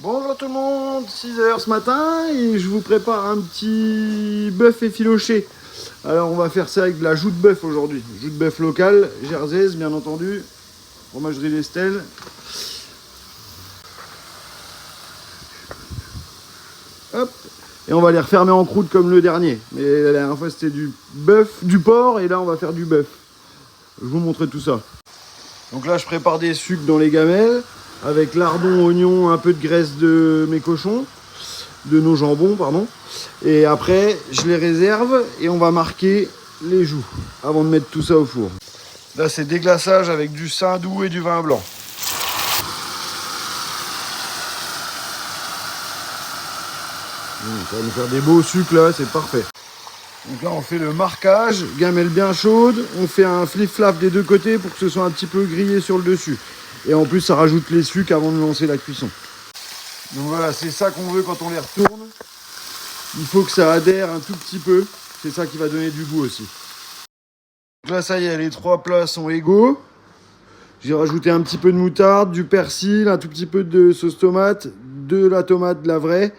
Bonjour tout le monde, 6h ce matin et je vous prépare un petit bœuf effiloché. Alors on va faire ça avec de la joue de bœuf aujourd'hui. Joue de bœuf locale, jerseys bien entendu, fromagerie d'Estelle. Hop, et on va les refermer en croûte comme le dernier. Mais la dernière fois c'était du bœuf, du porc et là on va faire du bœuf. Je vous montrer tout ça. Donc là je prépare des sucres dans les gamelles. Avec lardon, oignon, un peu de graisse de mes cochons, de nos jambons, pardon. Et après, je les réserve et on va marquer les joues avant de mettre tout ça au four. Là, c'est déglaçage avec du saindoux et du vin blanc. Ça va nous faire des beaux sucres là, c'est parfait. Donc là, on fait le marquage, gamelle bien chaude. On fait un flip-flap des deux côtés pour que ce soit un petit peu grillé sur le dessus. Et en plus, ça rajoute les sucres avant de lancer la cuisson. Donc voilà, c'est ça qu'on veut quand on les retourne. Il faut que ça adhère un tout petit peu. C'est ça qui va donner du goût aussi. Donc là, ça y est, les trois plats sont égaux. J'ai rajouté un petit peu de moutarde, du persil, un tout petit peu de sauce tomate, de la tomate, de la vraie.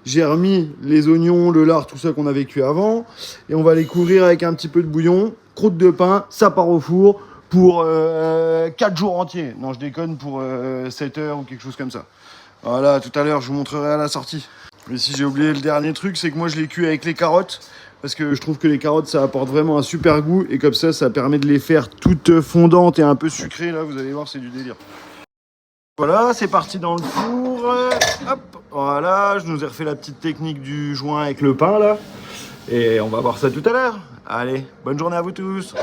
J'ai remis les oignons, le lard, tout ça qu'on avait cuit avant. Et on va les couvrir avec un petit peu de bouillon, croûte de pain, ça part au four pour 4 jours entiers. Non, je déconne, pour 7 heures ou quelque chose comme ça. Voilà, tout à l'heure, je vous montrerai à la sortie. Mais si j'ai oublié le dernier truc, c'est que moi, je les cuis avec les carottes. Parce que je trouve que les carottes, ça apporte vraiment un super goût. Et comme ça permet de les faire toutes fondantes et un peu sucrées. Là, vous allez voir, c'est du délire. Voilà, c'est parti dans le four. Hop, voilà, je nous ai refait la petite technique du joint avec le pain, là. Et on va voir ça tout à l'heure. Allez, bonne journée à vous tous.